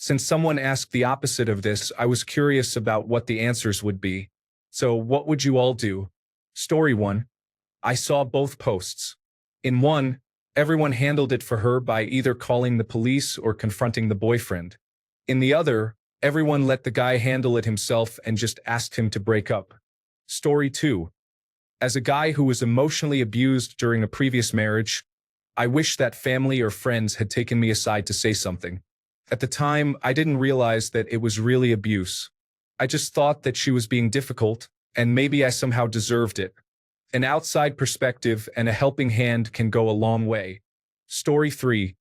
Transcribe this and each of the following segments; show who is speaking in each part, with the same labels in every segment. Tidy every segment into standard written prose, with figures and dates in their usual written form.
Speaker 1: Since someone asked the opposite of this, I was curious about what the answers would be. So what would you all do? Story 1. I saw both posts. In one, everyone handled it for her by either calling the police or confronting the boyfriend. In the other, everyone let the guy handle it himself and just asked him to break up. Story 2. As a guy who was emotionally abused during a previous marriage, I wish that family or friends had taken me aside to say something. At the time, I didn't realize that it was really abuse. I just thought that she was being difficult, and maybe I somehow deserved it. An outside perspective and a helping hand can go a long way. Story 3.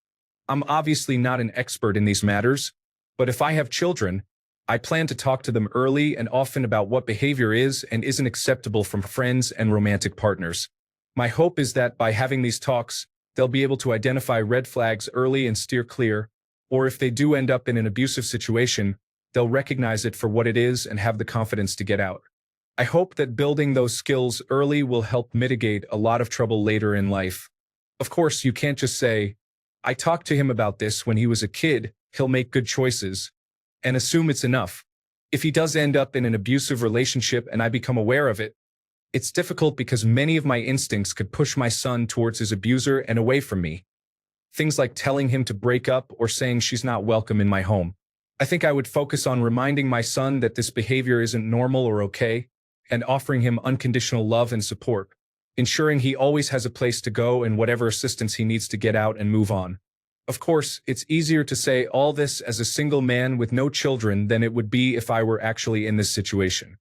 Speaker 1: I'm obviously not an expert in these matters, but if I have children, I plan to talk to them early and often about what behavior is and isn't acceptable from friends and romantic partners. My hope is that by having these talks, they'll be able to identify red flags early and steer clear, or if they do end up in an abusive situation, they'll recognize it for what it is and have the confidence to get out. I hope that building those skills early will help mitigate a lot of trouble later in life. Of course, you can't just say, I talked to him about this when he was a kid, he'll make good choices, and assume it's enough. If he does end up in an abusive relationship and I become aware of it, it's difficult because many of my instincts could push my son towards his abuser and away from me. Things like telling him to break up or saying she's not welcome in my home. I think I would focus on reminding my son that this behavior isn't normal or okay, and offering him unconditional love and support, ensuring he always has a place to go and whatever assistance he needs to get out and move on. Of course, it's easier to say all this as a single man with no children than it would be if I were actually in this situation.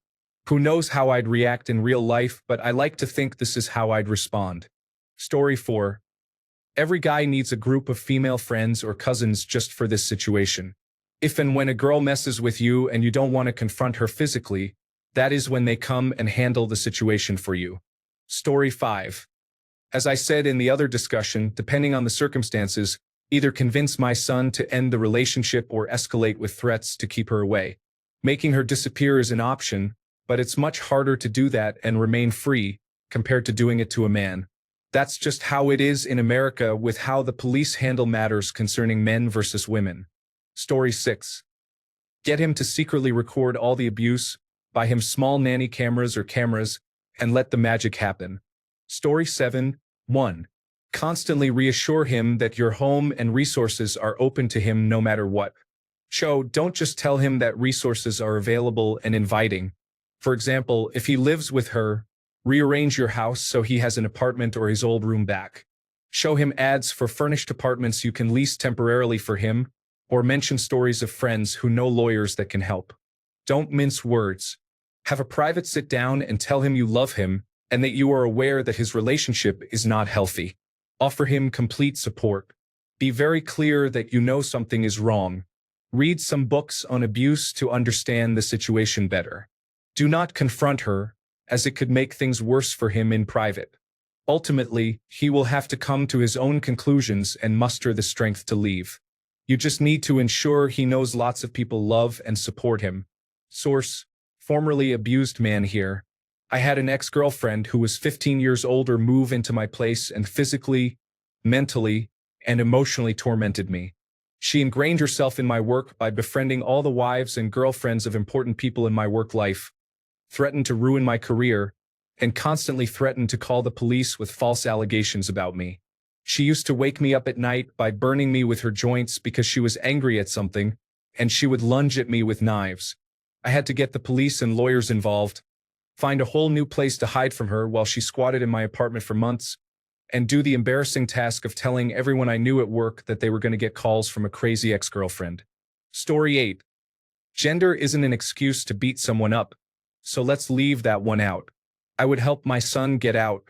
Speaker 1: Who knows how I'd react in real life, but I like to think this is how I'd respond. Story 4. Every guy needs a group of female friends or cousins just for this situation. If and when a girl messes with you and you don't want to confront her physically, that is when they come and handle the situation for you. Story 5. As I said in the other discussion, depending on the circumstances, either convince my son to end the relationship or escalate with threats to keep her away. Making her disappear is an option, but it's much harder to do that and remain free compared to doing it to a man. That's just how it is in America with how the police handle matters concerning men versus women. Story 6. Get him to secretly record all the abuse, buy him small nanny cameras or cameras, and let the magic happen. Story 7. 1. Constantly reassure him that your home and resources are open to him no matter what. Don't just tell him that resources are available and inviting. For example, if he lives with her, rearrange your house so he has an apartment or his old room back. Show him ads for furnished apartments you can lease temporarily for him, or mention stories of friends who know lawyers that can help. Don't mince words. Have a private sit down and tell him you love him and that you are aware that his relationship is not healthy. Offer him complete support. Be very clear that you know something is wrong. Read some books on abuse to understand the situation better. Do not confront her, as it could make things worse for him in private. Ultimately, he will have to come to his own conclusions and muster the strength to leave. You just need to ensure he knows lots of people love and support him. Source: formerly abused man here. I had an ex-girlfriend who was 15 years older move into my place and physically, mentally, and emotionally tormented me. She ingrained herself in my work by befriending all the wives and girlfriends of important people in my work life, threatened to ruin my career, and constantly threatened to call the police with false allegations about me. She used to wake me up at night by burning me with her joints because she was angry at something, and she would lunge at me with knives. I had to get the police and lawyers involved, find a whole new place to hide from her while she squatted in my apartment for months, and do the embarrassing task of telling everyone I knew at work that they were going to get calls from a crazy ex-girlfriend. Story 8. Gender isn't an excuse to beat someone up, so let's leave that one out. I would help my son get out,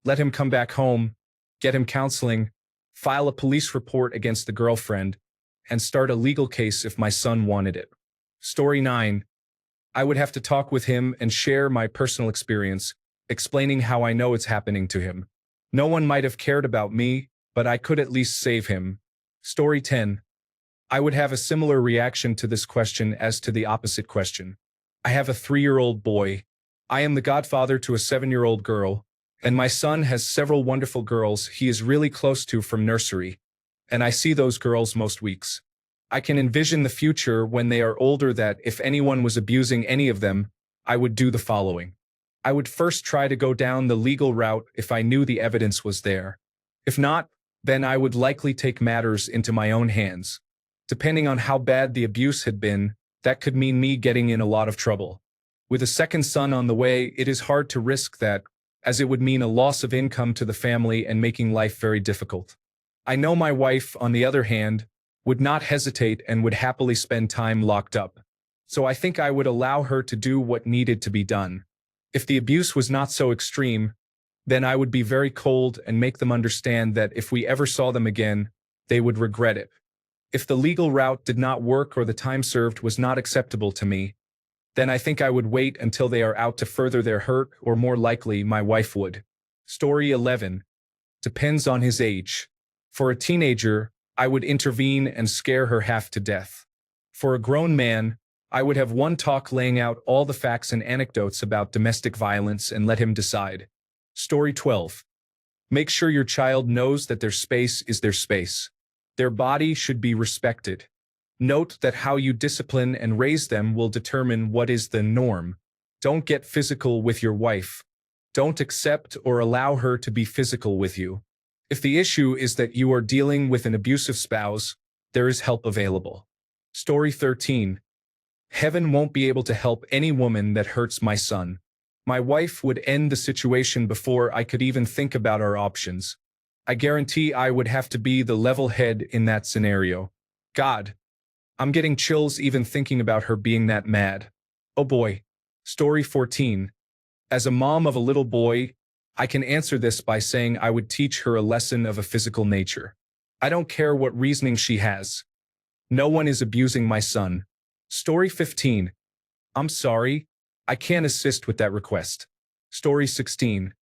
Speaker 1: let him come back home, get him counseling, file a police report against the girlfriend, and start a legal case if my son wanted it. Story 9. I would have to talk with him and share my personal experience, explaining how I know it's happening to him. No one might have cared about me, but I could at least save him. Story 10. I would have a similar reaction to this question as to the opposite question. I have a 3-year-old boy. I am the godfather to a 7-year-old girl, and my son has several wonderful girls he is really close to from nursery, and I see those girls most weeks. I can envision the future when they are older that if anyone was abusing any of them, I would do the following. I would first try to go down the legal route if I knew the evidence was there. If not, then I would likely take matters into my own hands. Depending on how bad the abuse had been, that could mean me getting in a lot of trouble. With a second son on the way, it is hard to risk that, as it would mean a loss of income to the family and making life very difficult. I know my wife, on the other hand, would not hesitate and would happily spend time locked up. So I think I would allow her to do what needed to be done. If the abuse was not so extreme, then I would be very cold and make them understand that if we ever saw them again, they would regret it. If the legal route did not work or the time served was not acceptable to me, then I think I would wait until they are out to further their hurt, or more likely, my wife would. Story 11. Depends on his age. For a teenager, I would intervene and scare her half to death. For a grown man, I would have one talk laying out all the facts and anecdotes about domestic violence and let him decide. Story 12. Make sure your child knows that their space is their space. Their body should be respected. Note that how you discipline and raise them will determine what is the norm. Don't get physical with your wife. Don't accept or allow her to be physical with you. If the issue is that you are dealing with an abusive spouse, there is help available. Story 13. Heaven won't be able to help any woman that hurts my son. My wife would end the situation before I could even think about our options. I guarantee I would have to be the level head in that scenario. God, I'm getting chills even thinking about her being that mad. Oh boy. Story 14. As a mom of a little boy, I can answer this by saying I would teach her a lesson of a physical nature. I don't care what reasoning she has. No one is abusing my son. Story 15. I'm sorry, I can't assist with that request. Story 16.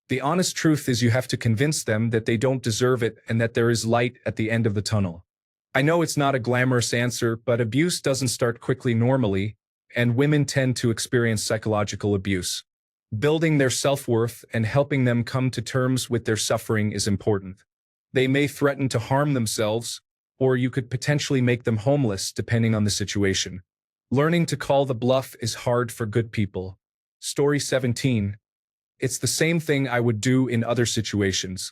Speaker 1: The honest truth is you have to convince them that they don't deserve it and that there is light at the end of the tunnel. I know it's not a glamorous answer, but abuse doesn't start quickly normally, and women tend to experience psychological abuse. Building their self-worth and helping them come to terms with their suffering is important. They may threaten to harm themselves, or you could potentially make them homeless depending on the situation. Learning to call the bluff is hard for good people. Story 17. It's the same thing I would do in other situations.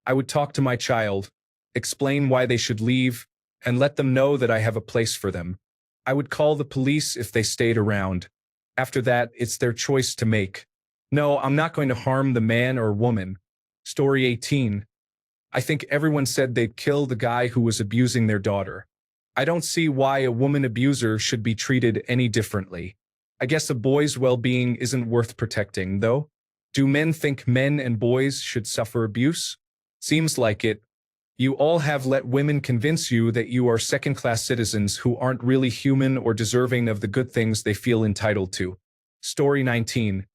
Speaker 1: I would talk to my child, explain why they should leave, and let them know that I have a place for them. I would call the police if they stayed around. After that, it's their choice to make. No, I'm not going to harm the man or woman. Story 18. I think everyone said they'd kill the guy who was abusing their daughter. I don't see why a woman abuser should be treated any differently. I guess a boy's well-being isn't worth protecting, though. Do men think men and boys should suffer abuse? Seems like it. You all have let women convince you that you are second-class citizens who aren't really human or deserving of the good things they feel entitled to. Story 19.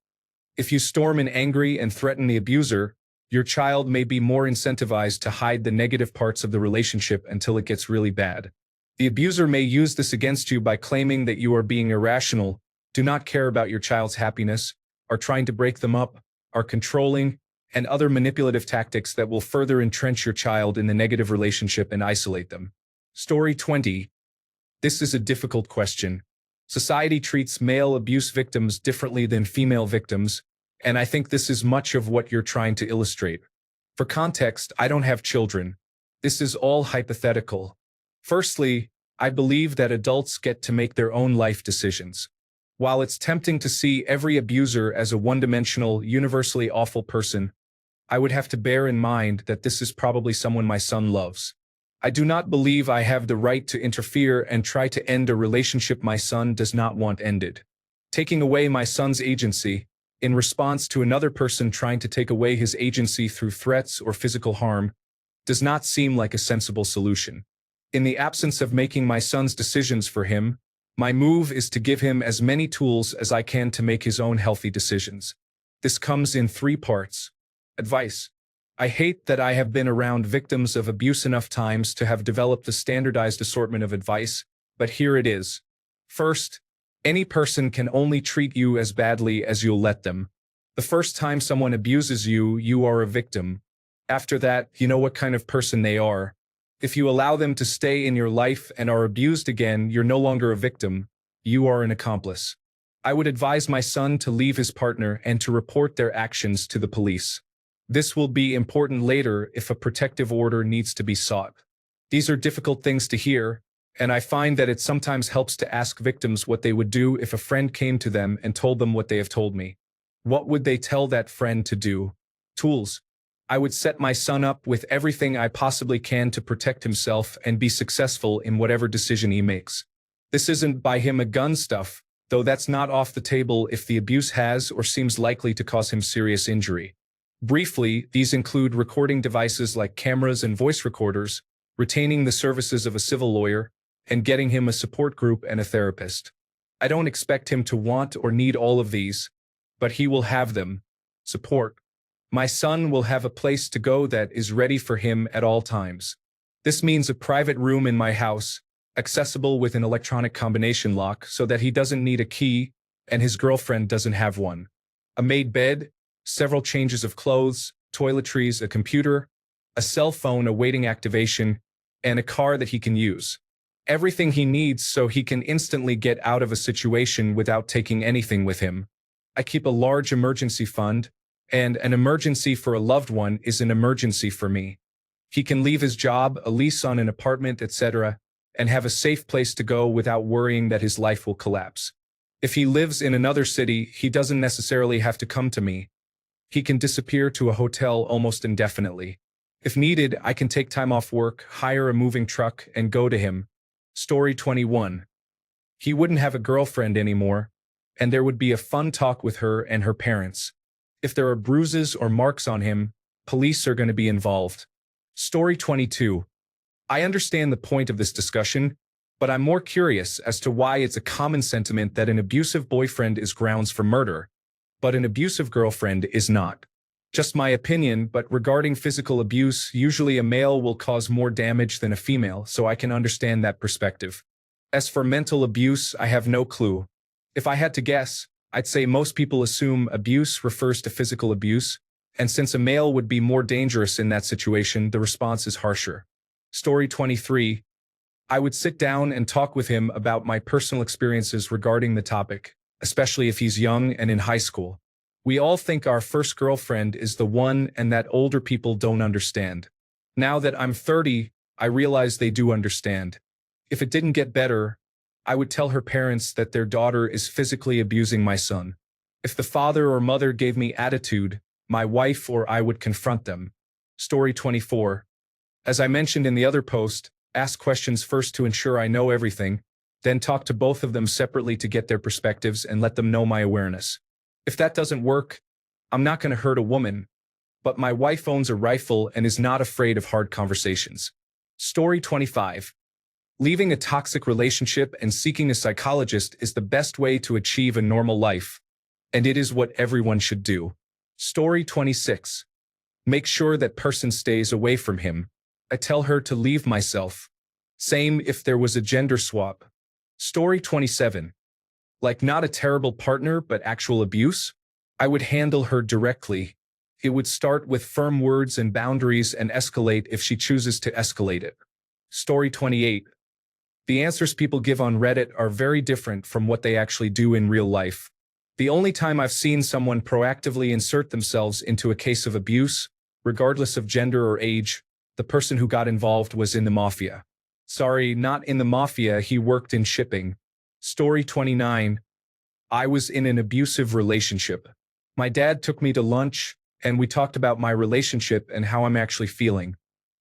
Speaker 1: If you storm in angry and threaten the abuser, your child may be more incentivized to hide the negative parts of the relationship until it gets really bad. The abuser may use this against you by claiming that you are being irrational, do not care about your child's happiness, are trying to break them up, are controlling, and other manipulative tactics that will further entrench your child in the negative relationship and isolate them. Story 20. This is a difficult question. Society treats male abuse victims differently than female victims, and I think this is much of what you're trying to illustrate. For context, I don't have children. This is all hypothetical. Firstly, I believe that adults get to make their own life decisions. While it's tempting to see every abuser as a one-dimensional, universally awful person, I would have to bear in mind that this is probably someone my son loves. I do not believe I have the right to interfere and try to end a relationship my son does not want ended. Taking away my son's agency, in response to another person trying to take away his agency through threats or physical harm, does not seem like a sensible solution. In the absence of making my son's decisions for him, my move is to give him as many tools as I can to make his own healthy decisions. This comes in 3 parts. Advice. I hate that I have been around victims of abuse enough times to have developed the standardized assortment of advice, but here it is. First, any person can only treat you as badly as you'll let them. The first time someone abuses you, you are a victim. After that, you know what kind of person they are. If you allow them to stay in your life and are abused again, you're no longer a victim, you are an accomplice. I would advise my son to leave his partner and to report their actions to the police. This will be important later if a protective order needs to be sought. These are difficult things to hear, and I find that it sometimes helps to ask victims what they would do if a friend came to them and told them what they have told me. What would they tell that friend to do? Tools. I would set my son up with everything I possibly can to protect himself and be successful in whatever decision he makes. This isn't buy him a gun stuff, though that's not off the table if the abuse has or seems likely to cause him serious injury. Briefly, these include recording devices like cameras and voice recorders, retaining the services of a civil lawyer, and getting him a support group and a therapist. I don't expect him to want or need all of these, but he will have them. Support. My son will have a place to go that is ready for him at all times. This means a private room in my house, accessible with an electronic combination lock so that he doesn't need a key and his girlfriend doesn't have one. A made bed, several changes of clothes, toiletries, a computer, a cell phone awaiting activation, and a car that he can use. Everything he needs so he can instantly get out of a situation without taking anything with him. I keep a large emergency fund, and an emergency for a loved one is an emergency for me. He can leave his job, a lease on an apartment, etc., and have a safe place to go without worrying that his life will collapse. If he lives in another city, he doesn't necessarily have to come to me. He can disappear to a hotel almost indefinitely. If needed, I can take time off work, hire a moving truck, and go to him. Story 21. He wouldn't have a girlfriend anymore, and there would be a fun talk with her and her parents. If there are bruises or marks on him, police are going to be involved. Story 22. I understand the point of this discussion, but I'm more curious as to why it's a common sentiment that an abusive boyfriend is grounds for murder, but an abusive girlfriend is not. Just my opinion, but regarding physical abuse, usually a male will cause more damage than a female, so I can understand that perspective. As for mental abuse, I have no clue. If I had to guess, I'd say most people assume abuse refers to physical abuse, and since a male would be more dangerous in that situation, the response is harsher. Story 23. I would sit down and talk with him about my personal experiences regarding the topic, especially if he's young and in high school. We all think our first girlfriend is the one and that older people don't understand. Now that I'm 30, I realize they do understand. If it didn't get better, I would tell her parents that their daughter is physically abusing my son. If the father or mother gave me attitude, my wife or I would confront them. Story 24. As I mentioned in the other post, ask questions first to ensure I know everything, then talk to both of them separately to get their perspectives and let them know my awareness. If that doesn't work, I'm not going to hurt a woman, but my wife owns a rifle and is not afraid of hard conversations. Story 25. Leaving a toxic relationship and seeking a psychologist is the best way to achieve a normal life, and it is what everyone should do. Story 26. Make sure that person stays away from him. I tell her to leave myself. Same if there was a gender swap. Story 27. Like not a terrible partner but actual abuse? I would handle her directly. It would start with firm words and boundaries and escalate if she chooses to escalate it. Story 28. The answers people give on Reddit are very different from what they actually do in real life. The only time I've seen someone proactively insert themselves into a case of abuse, regardless of gender or age, the person who got involved was in the mafia. Sorry, not in the mafia, he worked in shipping. Story 29. I was in an abusive relationship. My dad took me to lunch, and we talked about my relationship and how I'm actually feeling.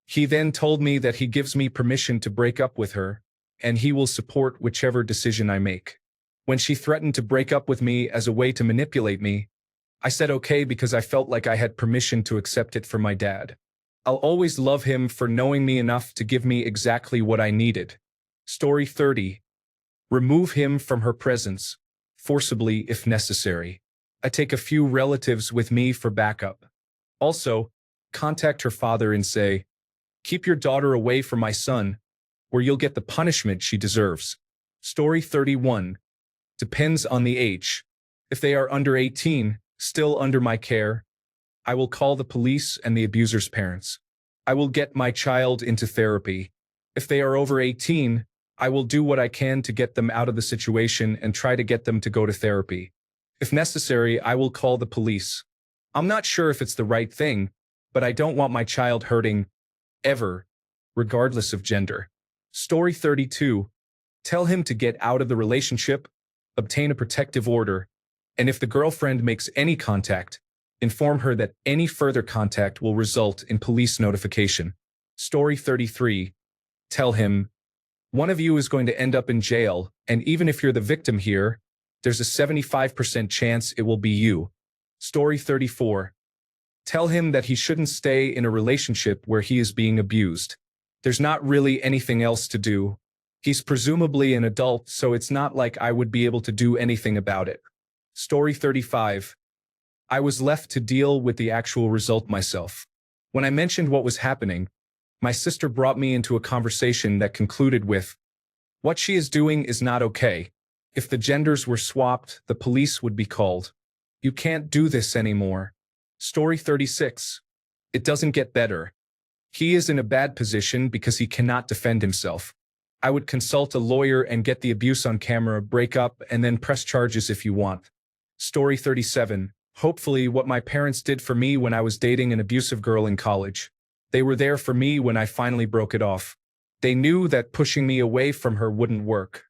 Speaker 1: He then told me that he gives me permission to break up with her, and he will support whichever decision I make. When she threatened to break up with me as a way to manipulate me, I said okay because I felt like I had permission to accept it for my dad. I'll always love him for knowing me enough to give me exactly what I needed. Story 30. Remove him from her presence, forcibly if necessary. I take a few relatives with me for backup. Also, contact her father and say, keep your daughter away from my son, or you'll get the punishment she deserves. Story 31. Depends on the age. If they are under 18, still under my care, I will call the police and the abuser's parents. I will get my child into therapy. If they are over 18, I will do what I can to get them out of the situation and try to get them to go to therapy. If necessary, I will call the police. I'm not sure if it's the right thing, but I don't want my child hurting, ever, regardless of gender. Story 32. Tell him to get out of the relationship, obtain a protective order, and if the girlfriend makes any contact, inform her that any further contact will result in police notification. Story 33. Tell him, one of you is going to end up in jail, and even if you're the victim here, there's a 75% chance it will be you. Story 34. Tell him that he shouldn't stay in a relationship where he is being abused. There's not really anything else to do. He's presumably an adult, so it's not like I would be able to do anything about it. Story 35. I was left to deal with the actual result myself. When I mentioned what was happening, my sister brought me into a conversation that concluded with, "What she is doing is not okay. If the genders were swapped, the police would be called. You can't do this anymore." Story 36. It doesn't get better. He is in a bad position because he cannot defend himself. I would consult a lawyer and get the abuse on camera, break up, and then press charges if you want. Story 37. Hopefully, what my parents did for me when I was dating an abusive girl in college. They were there for me when I finally broke it off. They knew that pushing me away from her wouldn't work.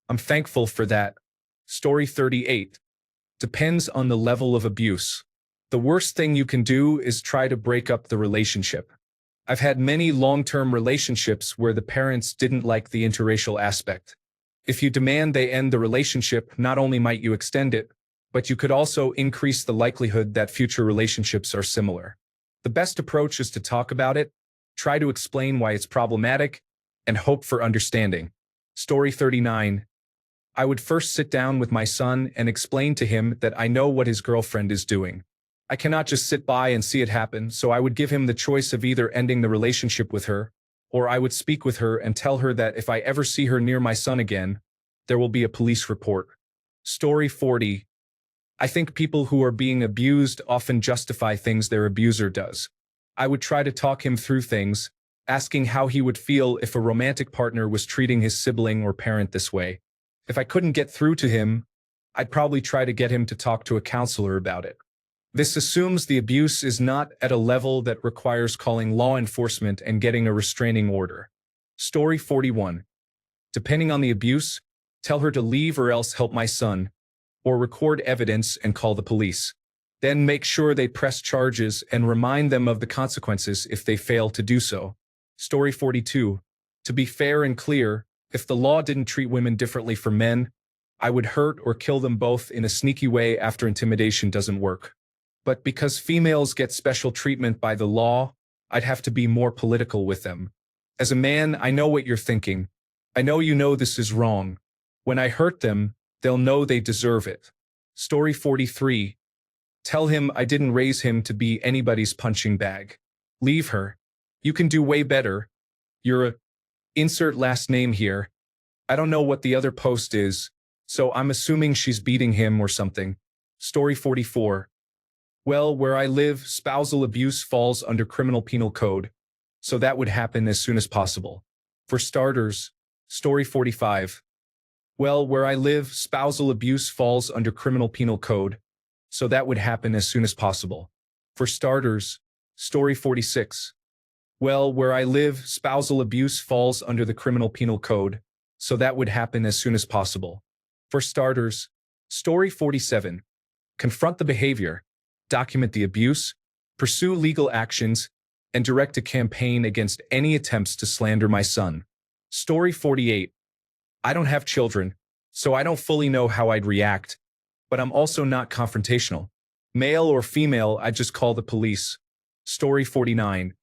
Speaker 1: I'm thankful for that. Story 38. Depends on the level of abuse. The worst thing you can do is try to break up the relationship. I've had many long-term relationships where the parents didn't like the interracial aspect. If you demand they end the relationship, not only might you extend it, but you could also increase the likelihood that future relationships are similar. The best approach is to talk about it, try to explain why it's problematic, and hope for understanding. Story 39. I would first sit down with my son and explain to him that I know what his girlfriend is doing. I cannot just sit by and see it happen, so I would give him the choice of either ending the relationship with her, or I would speak with her and tell her that if I ever see her near my son again, there will be a police report. Story 40. I think people who are being abused often justify things their abuser does. I would try to talk him through things, asking how he would feel if a romantic partner was treating his sibling or parent this way. If I couldn't get through to him, I'd probably try to get him to talk to a counselor about it. This assumes the abuse is not at a level that requires calling law enforcement and getting a restraining order. Story 41. Depending on the abuse, tell her to leave or else help my son, or record evidence and call the police. Then make sure they press charges and remind them of the consequences if they fail to do so. Story 42. To be fair and clear, if the law didn't treat women differently from men, I would hurt or kill them both in a sneaky way after intimidation doesn't work. But because females get special treatment by the law, I'd have to be more political with them. As a man, I know what you're thinking. I know you know this is wrong. When I hurt them, they'll know they deserve it. Story 43. Tell him I didn't raise him to be anybody's punching bag. Leave her. You can do way better. You're a... Insert last name here. I don't know what the other post is, so I'm assuming she's beating him or something. Story 44. Well, where I live, spousal abuse falls under criminal penal code, so that would happen as soon as possible. For starters, Story 45. Well, where I live, spousal abuse falls under criminal penal code, so that would happen as soon as possible. For starters, Story 46. Well, where I live, spousal abuse falls under the criminal penal code, so that would happen as soon as possible. For starters, Story 47. Confront the behavior, document the abuse, pursue legal actions, and direct a campaign against any attempts to slander my son. Story 48. I don't have children, so I don't fully know how I'd react, but I'm also not confrontational. Male or female, I'd just call the police. Story 49.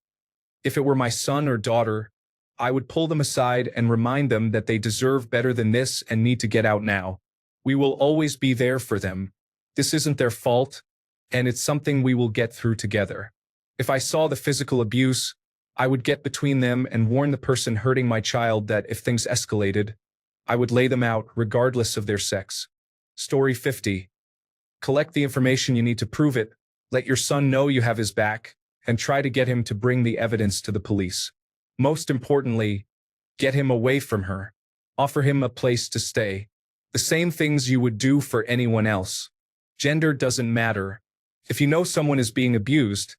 Speaker 1: If it were my son or daughter, I would pull them aside and remind them that they deserve better than this and need to get out now. We will always be there for them. This isn't their fault, and it's something we will get through together. If I saw the physical abuse, I would get between them and warn the person hurting my child that if things escalated, I would lay them out regardless of their sex. Story 50. Collect the information you need to prove it. Let your son know you have his back, and try to get him to bring the evidence to the police. Most importantly, get him away from her. Offer him a place to stay. The same things you would do for anyone else. Gender doesn't matter. If you know someone is being abused,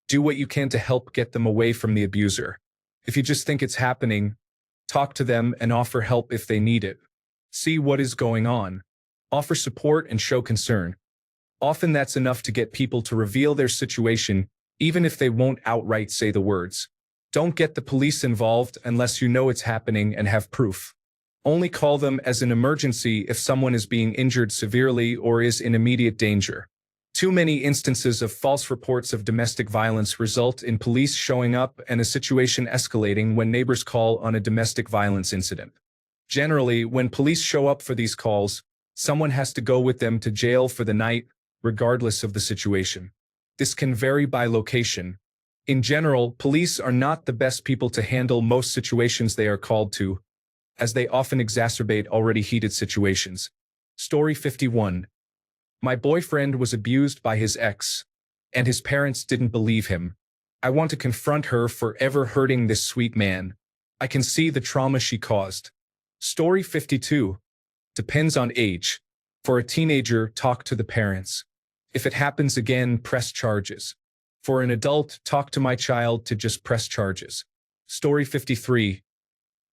Speaker 1: do what you can to help get them away from the abuser. If you just think it's happening, talk to them and offer help if they need it. See what is going on. Offer support and show concern. Often that's enough to get people to reveal their situation, even if they won't outright say the words. Don't get the police involved unless you know it's happening and have proof. Only call them as an emergency if someone is being injured severely or is in immediate danger. Too many instances of false reports of domestic violence result in police showing up and a situation escalating when neighbors call on a domestic violence incident. Generally, when police show up for these calls, someone has to go with them to jail for the night, regardless of the situation. This can vary by location. In general, police are not the best people to handle most situations they are called to, as they often exacerbate already heated situations. Story 51. My boyfriend was abused by his ex, and his parents didn't believe him. I want to confront her for ever hurting this sweet man. I can see the trauma she caused. Story 52. Depends on age. For a teenager, talk to the parents. If it happens again, press charges. For an adult, talk to my child to just press charges. Story 53.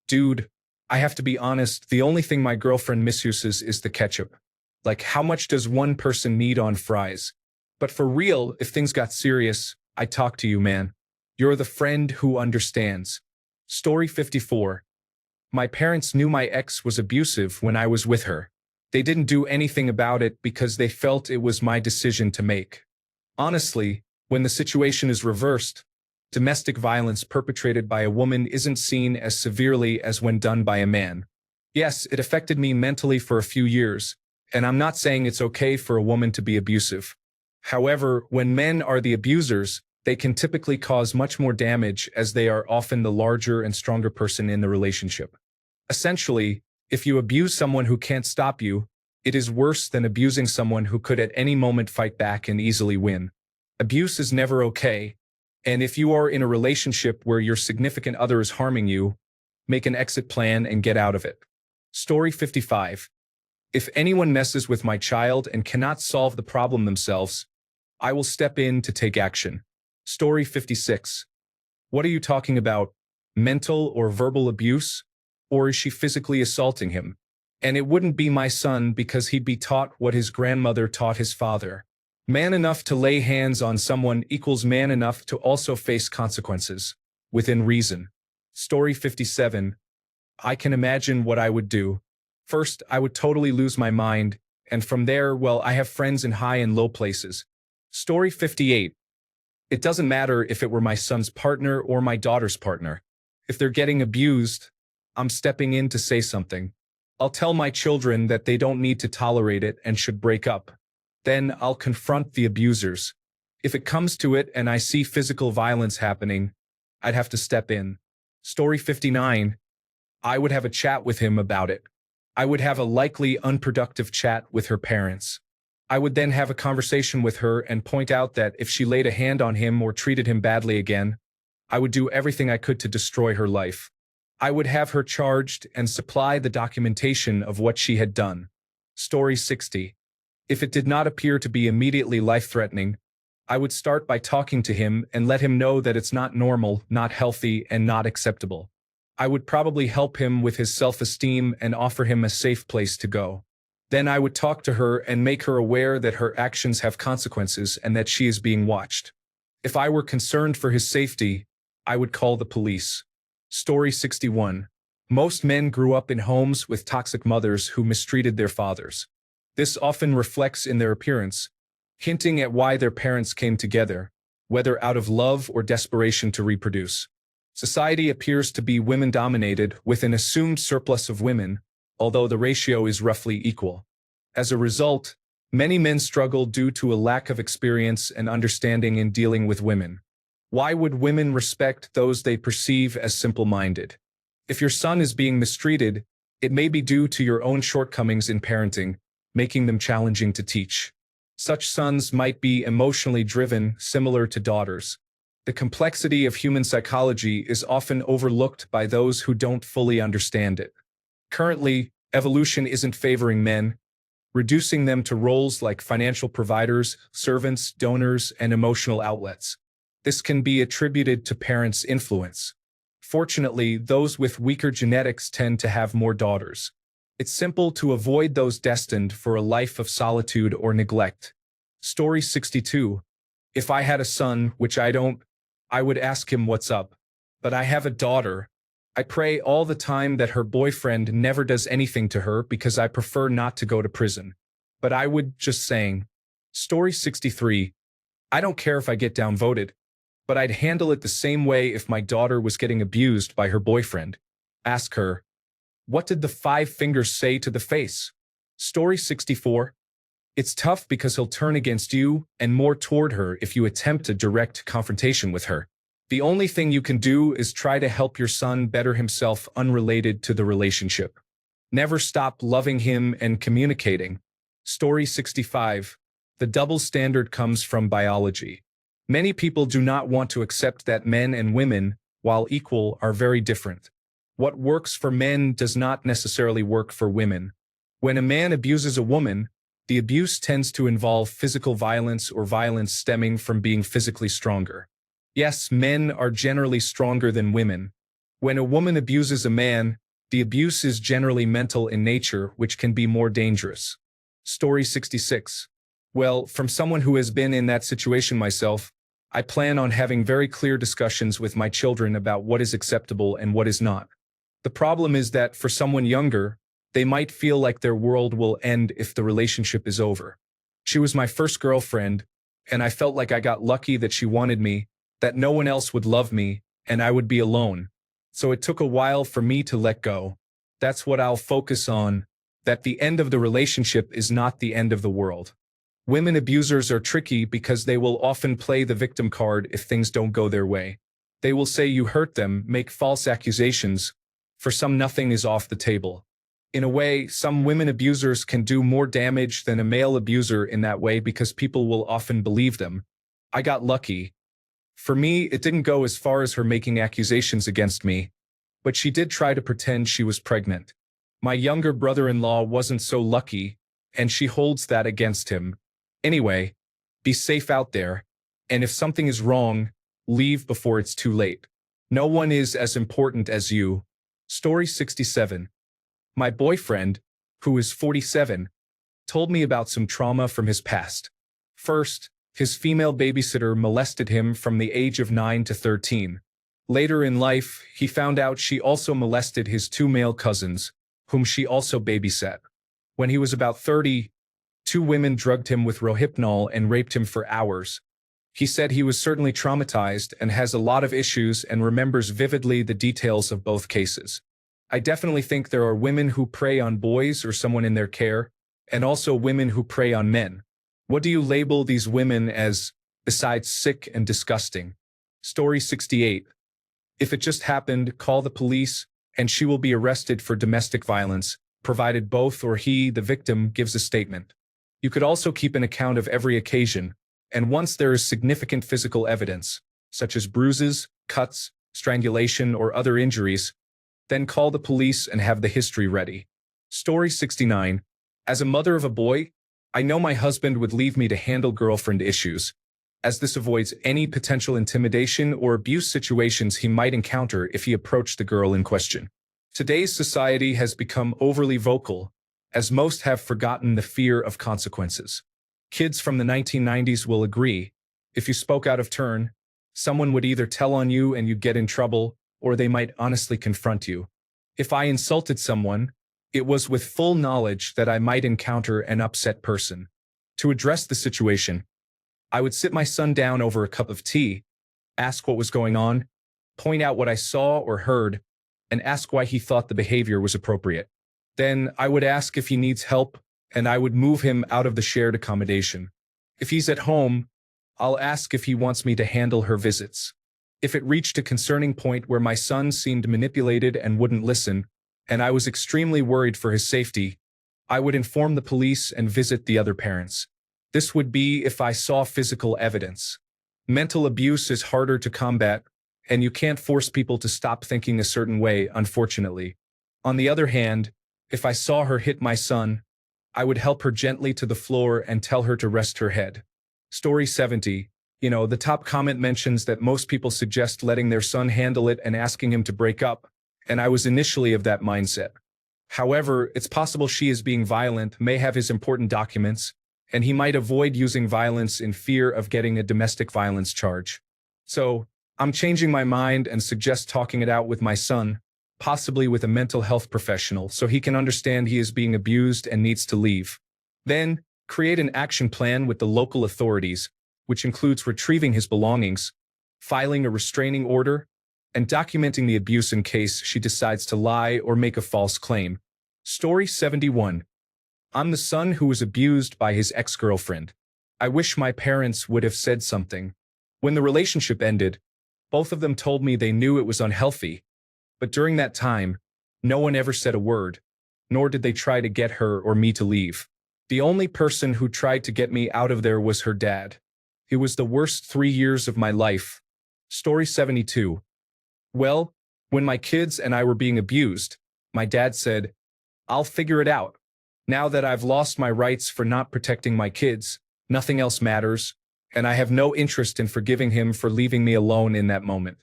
Speaker 1: Dude, I have to be honest, the only thing my girlfriend misuses is the ketchup. Like, how much does one person need on fries? But for real, if things got serious, I talk to you, man. You're the friend who understands. Story 54. My parents knew my ex was abusive when I was with her. They didn't do anything about it because they felt it was my decision to make. Honestly, when the situation is reversed, domestic violence perpetrated by a woman isn't seen as severely as when done by a man. Yes, it affected me mentally for a few years, and I'm not saying it's okay for a woman to be abusive. However, when men are the abusers, they can typically cause much more damage as they are often the larger and stronger person in the relationship. Essentially, if you abuse someone who can't stop you, it is worse than abusing someone who could at any moment fight back and easily win. Abuse is never okay, and if you are in a relationship where your significant other is harming you, make an exit plan and get out of it. Story 55. If anyone messes with my child and cannot solve the problem themselves, I will step in to take action. Story 56. What are you talking about? Mental or verbal abuse? Or is she physically assaulting him? And it wouldn't be my son because he'd be taught what his grandmother taught his father. Man enough to lay hands on someone equals man enough to also face consequences, within reason. Story 57. I can imagine what I would do. First, I would totally lose my mind, and from there, well, I have friends in high and low places. Story 58. It doesn't matter if it were my son's partner or my daughter's partner. If they're getting abused, I'm stepping in to say something. I'll tell my children that they don't need to tolerate it and should break up. Then I'll confront the abusers. If it comes to it and I see physical violence happening, I'd have to step in. Story 59. I would have a chat with him about it. I would have a likely unproductive chat with her parents. I would then have a conversation with her and point out that if she laid a hand on him or treated him badly again, I would do everything I could to destroy her life. I would have her charged and supply the documentation of what she had done. Story 60. If it did not appear to be immediately life-threatening, I would start by talking to him and let him know that it's not normal, not healthy, and not acceptable. I would probably help him with his self-esteem and offer him a safe place to go. Then I would talk to her and make her aware that her actions have consequences and that she is being watched. If I were concerned for his safety, I would call the police. Story 61. Most men grew up in homes with toxic mothers who mistreated their fathers. This often reflects in their appearance, hinting at why their parents came together, whether out of love or desperation to reproduce. Society appears to be women-dominated with an assumed surplus of women, although the ratio is roughly equal. As a result, many men struggle due to a lack of experience and understanding in dealing with women. Why would women respect those they perceive as simple-minded? If your son is being mistreated, it may be due to your own shortcomings in parenting, making them challenging to teach. Such sons might be emotionally driven, similar to daughters. The complexity of human psychology is often overlooked by those who don't fully understand it. Currently, evolution isn't favoring men, reducing them to roles like financial providers, servants, donors, and emotional outlets. This can be attributed to parents' influence. Fortunately, those with weaker genetics tend to have more daughters. It's simple to avoid those destined for a life of solitude or neglect. Story 62. If I had a son, which I don't, I would ask him what's up. But I have a daughter. I pray all the time that her boyfriend never does anything to her because I prefer not to go to prison. But I would just saying. Story 63. I don't care if I get downvoted, but I'd handle it the same way if my daughter was getting abused by her boyfriend. Ask her, what did the 5 fingers say to the face? Story 64. It's tough because he'll turn against you and more toward her if you attempt a direct confrontation with her. The only thing you can do is try to help your son better himself unrelated to the relationship. Never stop loving him and communicating. Story 65. The double standard comes from biology. Many people do not want to accept that men and women, while equal, are very different. What works for men does not necessarily work for women. When a man abuses a woman, the abuse tends to involve physical violence or violence stemming from being physically stronger. Yes, men are generally stronger than women. When a woman abuses a man, the abuse is generally mental in nature, which can be more dangerous. Story 66. Well, from someone who has been in that situation myself, I plan on having very clear discussions with my children about what is acceptable and what is not. The problem is that for someone younger, they might feel like their world will end if the relationship is over. She was my first girlfriend, and I felt like I got lucky that she wanted me, that no one else would love me, and I would be alone. So it took a while for me to let go. That's what I'll focus on, that the end of the relationship is not the end of the world. Women abusers are tricky because they will often play the victim card if things don't go their way. They will say you hurt them, make false accusations. For some, nothing is off the table. In a way, some women abusers can do more damage than a male abuser in that way because people will often believe them. I got lucky. For me, it didn't go as far as her making accusations against me, but she did try to pretend she was pregnant. My younger brother-in-law wasn't so lucky, and she holds that against him. Anyway, be safe out there, and if something is wrong, leave before it's too late. No one is as important as you. Story 67. My boyfriend, who is 47, told me about some trauma from his past. First, his female babysitter molested him from the age of 9 to 13. Later in life, he found out she also molested his 2 male cousins, whom she also babysat. When he was about 30, 2 women drugged him with Rohypnol and raped him for hours. He said he was certainly traumatized and has a lot of issues and remembers vividly the details of both cases. I definitely think there are women who prey on boys or someone in their care, and also women who prey on men. What do you label these women as, besides sick and disgusting? Story 68. If it just happened, call the police, and she will be arrested for domestic violence, provided both or he, the victim, gives a statement. You could also keep an account of every occasion, and once there is significant physical evidence, such as bruises, cuts, strangulation, or other injuries, then call the police and have the history ready. Story 69. As a mother of a boy, I know my husband would leave me to handle girlfriend issues, as this avoids any potential intimidation or abuse situations he might encounter if he approached the girl in question. Today's society has become overly vocal, as most have forgotten the fear of consequences. Kids from the 1990s will agree, if you spoke out of turn, someone would either tell on you and you'd get in trouble, or they might honestly confront you. If I insulted someone, it was with full knowledge that I might encounter an upset person. To address the situation, I would sit my son down over a cup of tea, ask what was going on, point out what I saw or heard, and ask why he thought the behavior was appropriate. Then I would ask if he needs help, and I would move him out of the shared accommodation. If he's at home, I'll ask if he wants me to handle her visits. If it reached a concerning point where my son seemed manipulated and wouldn't listen, and I was extremely worried for his safety, I would inform the police and visit the other parents. This would be if I saw physical evidence. Mental abuse is harder to combat, and you can't force people to stop thinking a certain way, unfortunately. On the other hand, if I saw her hit my son, I would help her gently to the floor and tell her to rest her head. Story 70. The top comment mentions that most people suggest letting their son handle it and asking him to break up, and I was initially of that mindset. However, it's possible she is being violent, may have his important documents, and he might avoid using violence in fear of getting a domestic violence charge. So, I'm changing my mind and suggest talking it out with my son, possibly with a mental health professional, so he can understand he is being abused and needs to leave. Then, create an action plan with the local authorities, which includes retrieving his belongings, filing a restraining order, and documenting the abuse in case she decides to lie or make a false claim. Story 71. I'm the son who was abused by his ex-girlfriend. I wish my parents would have said something. When the relationship ended, both of them told me they knew it was unhealthy, but during that time, no one ever said a word, nor did they try to get her or me to leave. The only person who tried to get me out of there was her dad. It was the worst 3 years of my life. Story 72. Well, when my kids and I were being abused, my dad said, "I'll figure it out. Now that I've lost my rights for not protecting my kids, nothing else matters, and I have no interest in forgiving him for leaving me alone in that moment.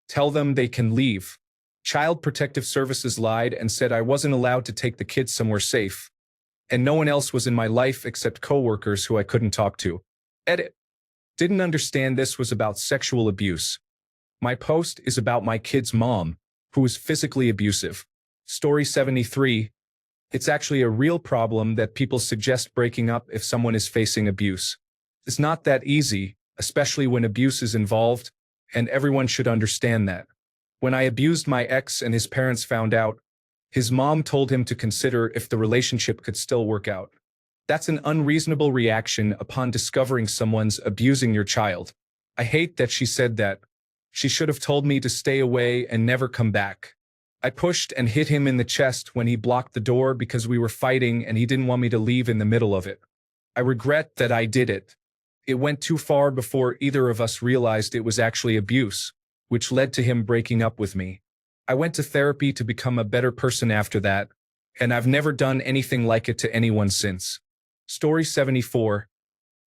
Speaker 1: Tell them they can leave." Child Protective Services lied and said I wasn't allowed to take the kids somewhere safe, and no one else was in my life except coworkers who I couldn't talk to. Edit. Didn't understand this was about sexual abuse. My post is about my kid's mom, who was physically abusive. Story 73. It's actually a real problem that people suggest breaking up if someone is facing abuse. It's not that easy, especially when abuse is involved, and everyone should understand that. When I abused my ex and his parents found out, his mom told him to consider if the relationship could still work out. That's an unreasonable reaction upon discovering someone's abusing your child. I hate that she said that. She should have told me to stay away and never come back. I pushed and hit him in the chest when he blocked the door because we were fighting and he didn't want me to leave in the middle of it. I regret that I did it. It went too far before either of us realized it was actually abuse, which led to him breaking up with me. I went to therapy to become a better person after that, and I've never done anything like it to anyone since. Story 74.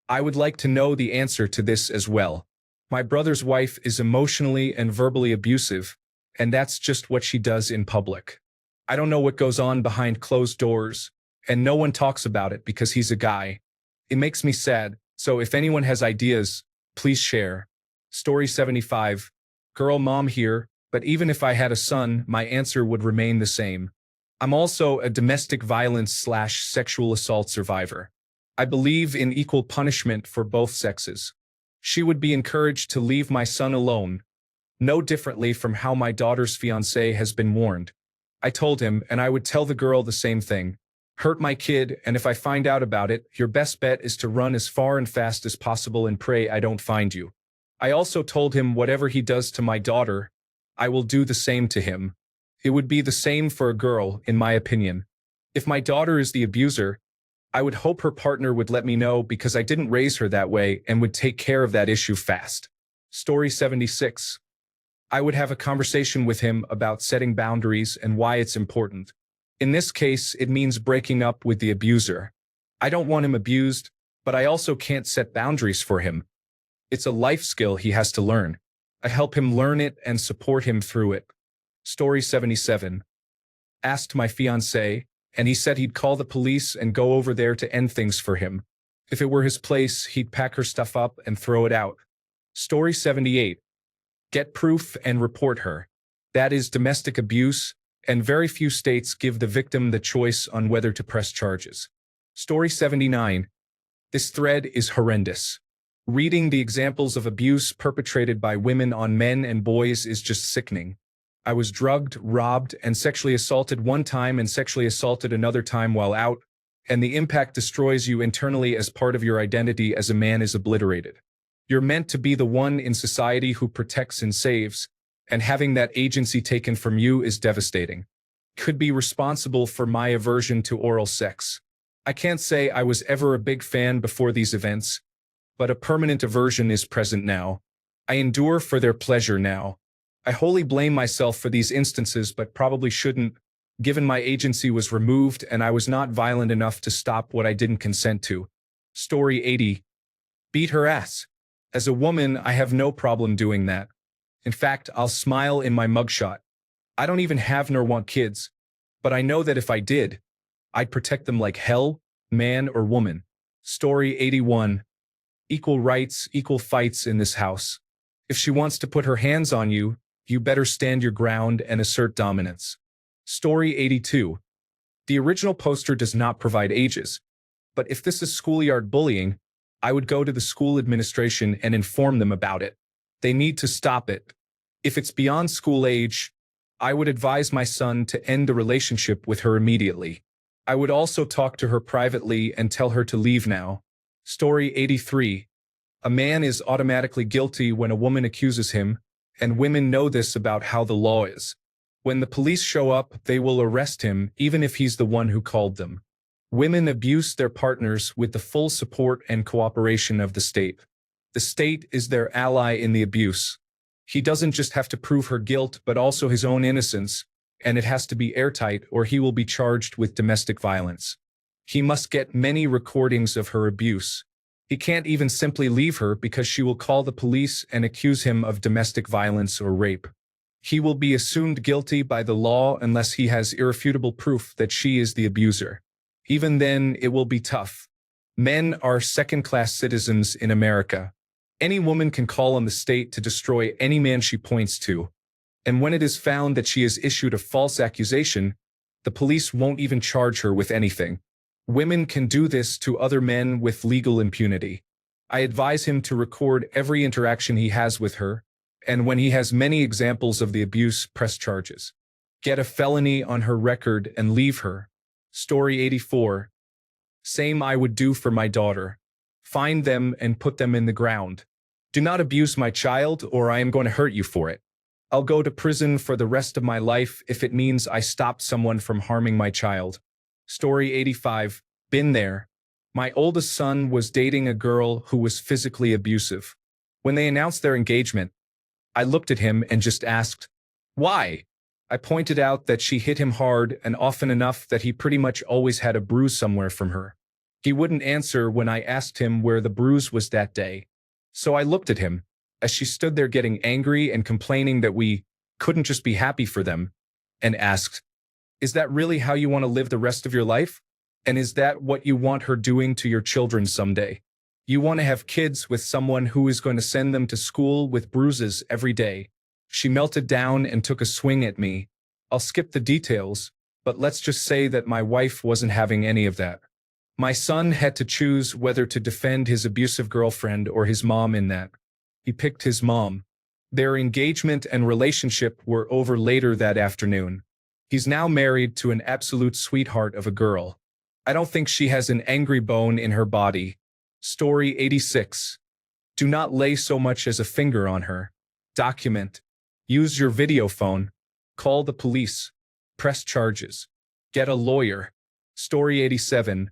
Speaker 1: I would like to know the answer to this as well. My brother's wife is emotionally and verbally abusive, and that's just what she does in public. I don't know what goes on behind closed doors, and no one talks about it because he's a guy. It makes me sad, so if anyone has ideas, please share. Story 75. Girl mom here, but even if I had a son, my answer would remain the same. I'm also a domestic violence/sexual assault survivor. I believe in equal punishment for both sexes. She would be encouraged to leave my son alone, no differently from how my daughter's fiancé has been warned. I told him, and I would tell the girl the same thing. Hurt my kid, and if I find out about it, your best bet is to run as far and fast as possible and pray I don't find you. I also told him whatever he does to my daughter, I will do the same to him. It would be the same for a girl, in my opinion. If my daughter is the abuser, I would hope her partner would let me know because I didn't raise her that way and would take care of that issue fast. Story 76. I would have a conversation with him about setting boundaries and why it's important. In this case, it means breaking up with the abuser. I don't want him abused, but I also can't set boundaries for him. It's a life skill he has to learn. I help him learn it and support him through it. Story 77. Asked my fiancé, and he said he'd call the police and go over there to end things for him. If it were his place, he'd pack her stuff up and throw it out. Story 78. Get proof and report her. That is domestic abuse, and very few states give the victim the choice on whether to press charges. Story 79. This thread is horrendous. Reading the examples of abuse perpetrated by women on men and boys is just sickening. I was drugged, robbed, and sexually assaulted one time and sexually assaulted another time while out, and the impact destroys you internally as part of your identity as a man is obliterated. You're meant to be the one in society who protects and saves, and having that agency taken from you is devastating. Could be responsible for my aversion to oral sex. I can't say I was ever a big fan before these events, but a permanent aversion is present now. I endure for their pleasure now. I wholly blame myself for these instances, but probably shouldn't, given my agency was removed and I was not violent enough to stop what I didn't consent to. Story 80. Beat her ass. As a woman, I have no problem doing that. In fact, I'll smile in my mugshot. I don't even have nor want kids, but I know that if I did, I'd protect them like hell, man or woman. Story 81. Equal rights, equal fights in this house. If she wants to put her hands on you, you better stand your ground and assert dominance. Story 82. The original poster does not provide ages, but if this is schoolyard bullying, I would go to the school administration and inform them about it. They need to stop it. If it's beyond school age, I would advise my son to end the relationship with her immediately. I would also talk to her privately and tell her to leave now. Story 83. A man is automatically guilty when a woman accuses him, and women know this about how the law is. When the police show up, they will arrest him even if he's the one who called them. Women abuse their partners with the full support and cooperation of the state. The state is their ally in the abuse. He doesn't just have to prove her guilt, but also his own innocence, and it has to be airtight or he will be charged with domestic violence. He must get many recordings of her abuse. He can't even simply leave her because she will call the police and accuse him of domestic violence or rape. He will be assumed guilty by the law unless he has irrefutable proof that she is the abuser. Even then, it will be tough. Men are second-class citizens in America. Any woman can call on the state to destroy any man she points to. And when it is found that she has issued a false accusation, the police won't even charge her with anything. Women can do this to other men with legal impunity. I advise him to record every interaction he has with her, and when he has many examples of the abuse, press charges. Get a felony on her record and leave her. Story 84. Same I would do for my daughter. Find them and put them in the ground. Do not abuse my child or I am going to hurt you for it. I'll go to prison for the rest of my life if it means I stopped someone from harming my child. Story 85. Been there. My oldest son was dating a girl who was physically abusive. When they announced their engagement, I looked at him and just asked, "Why?" I pointed out that she hit him hard and often enough that he pretty much always had a bruise somewhere from her. He wouldn't answer when I asked him where the bruise was that day. So I looked at him, as she stood there getting angry and complaining that we couldn't just be happy for them, and asked, "Is that really how you want to live the rest of your life? And is that what you want her doing to your children someday? You want to have kids with someone who is going to send them to school with bruises every day?" She melted down and took a swing at me. I'll skip the details, but let's just say that my wife wasn't having any of that. My son had to choose whether to defend his abusive girlfriend or his mom in that. He picked his mom. Their engagement and relationship were over later that afternoon. He's now married to an absolute sweetheart of a girl. I don't think she has an angry bone in her body. Story 86. Do not lay so much as a finger on her. Document. Use your video phone. Call the police. Press charges. Get a lawyer. Story 87.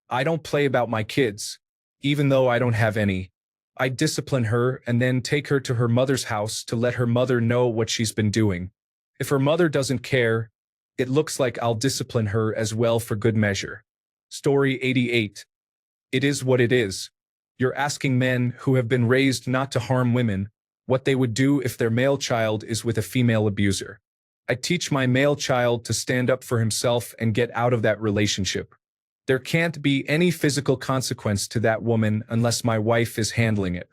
Speaker 1: I don't play about my kids, even though I don't have any. I discipline her and then take her to her mother's house to let her mother know what she's been doing. If her mother doesn't care, it looks like I'll discipline her as well for good measure. Story 88. It is what it is. You're asking men who have been raised not to harm women what they would do if their male child is with a female abuser. I teach my male child to stand up for himself and get out of that relationship. There can't be any physical consequence to that woman unless my wife is handling it.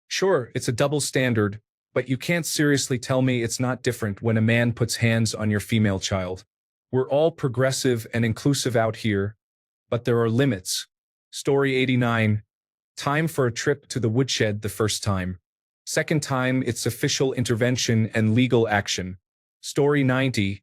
Speaker 1: Sure, it's a double standard, but you can't seriously tell me it's not different when a man puts hands on your female child. We're all progressive and inclusive out here, but there are limits. Story 89. Time for a trip to the woodshed the first time. Second time, it's official intervention and legal action. Story 90.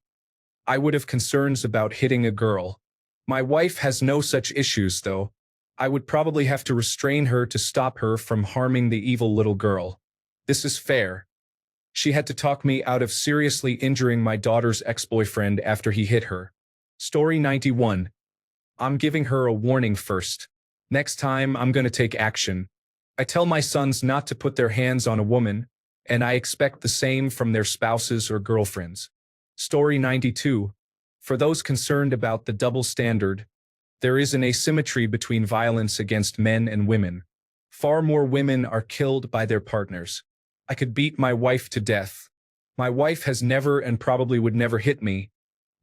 Speaker 1: I would have concerns about hitting a girl. My wife has no such issues, though. I would probably have to restrain her to stop her from harming the evil little girl. This is fair. She had to talk me out of seriously injuring my daughter's ex-boyfriend after he hit her. Story 91. I'm giving her a warning first. Next time, I'm going to take action. I tell my sons not to put their hands on a woman, and I expect the same from their spouses or girlfriends. Story 92. For those concerned about the double standard, there is an asymmetry between violence against men and women. Far more women are killed by their partners. I could beat my wife to death. My wife has never and probably would never hit me,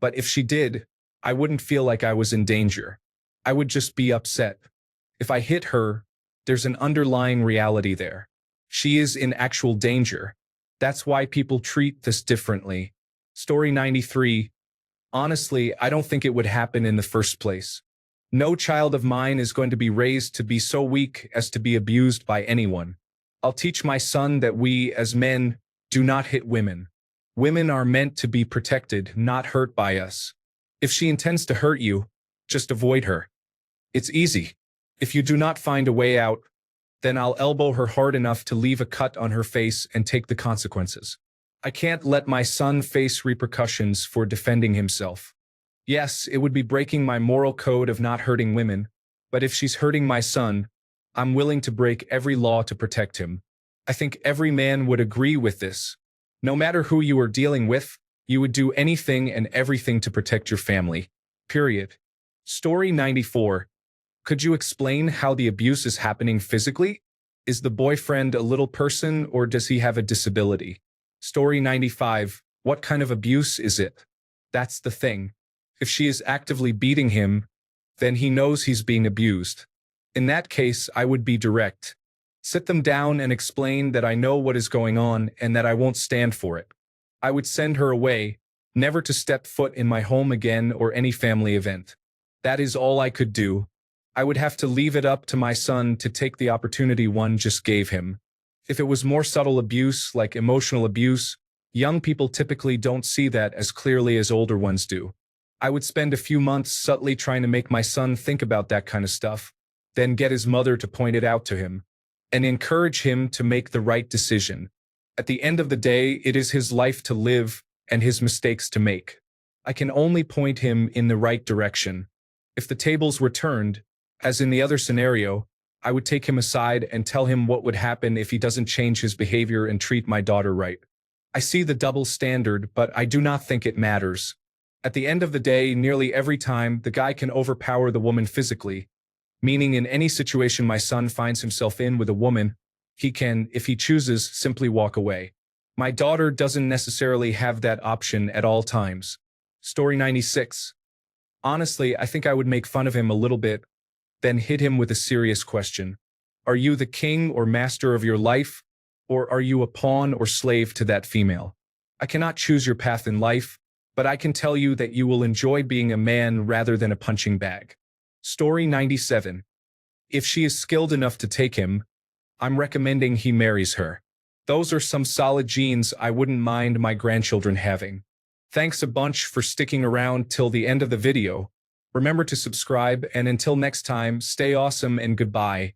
Speaker 1: but if she did, I wouldn't feel like I was in danger. I would just be upset. If I hit her, there's an underlying reality there. She is in actual danger. That's why people treat this differently. Story 93. Honestly, I don't think it would happen in the first place. No child of mine is going to be raised to be so weak as to be abused by anyone. I'll teach my son that we, as men, do not hit women. Women are meant to be protected, not hurt by us. If she intends to hurt you, just avoid her. It's easy. If you do not find a way out, then I'll elbow her hard enough to leave a cut on her face and take the consequences. I can't let my son face repercussions for defending himself. Yes, it would be breaking my moral code of not hurting women, but if she's hurting my son, I'm willing to break every law to protect him. I think every man would agree with this. No matter who you are dealing with, you would do anything and everything to protect your family. Period. Story 94. Could you explain how the abuse is happening physically? Is the boyfriend a little person or does he have a disability? Story 95. What kind of abuse is it? That's the thing. If she is actively beating him, then he knows he's being abused. In that case, I would be direct. Sit them down and explain that I know what is going on and that I won't stand for it. I would send her away, never to step foot in my home again or any family event. That is all I could do. I would have to leave it up to my son to take the opportunity one just gave him. If it was more subtle abuse, like emotional abuse, young people typically don't see that as clearly as older ones do. I would spend a few months subtly trying to make my son think about that kind of stuff, then get his mother to point it out to him, and encourage him to make the right decision. At the end of the day, it is his life to live and his mistakes to make. I can only point him in the right direction. If the tables were turned, as in the other scenario, I would take him aside and tell him what would happen if he doesn't change his behavior and treat my daughter right. I see the double standard, but I do not think it matters. At the end of the day, nearly every time, the guy can overpower the woman physically, meaning in any situation my son finds himself in with a woman, he can, if he chooses, simply walk away. My daughter doesn't necessarily have that option at all times. Story 96. Honestly, I think I would make fun of him a little bit, then hit him with a serious question. Are you the king or master of your life, or are you a pawn or slave to that female? I cannot choose your path in life, but I can tell you that you will enjoy being a man rather than a punching bag. Story 97. If she is skilled enough to take him, I'm recommending he marries her. Those are some solid genes I wouldn't mind my grandchildren having. Thanks a bunch for sticking around till the end of the video. Remember to subscribe, and until next time, stay awesome and goodbye.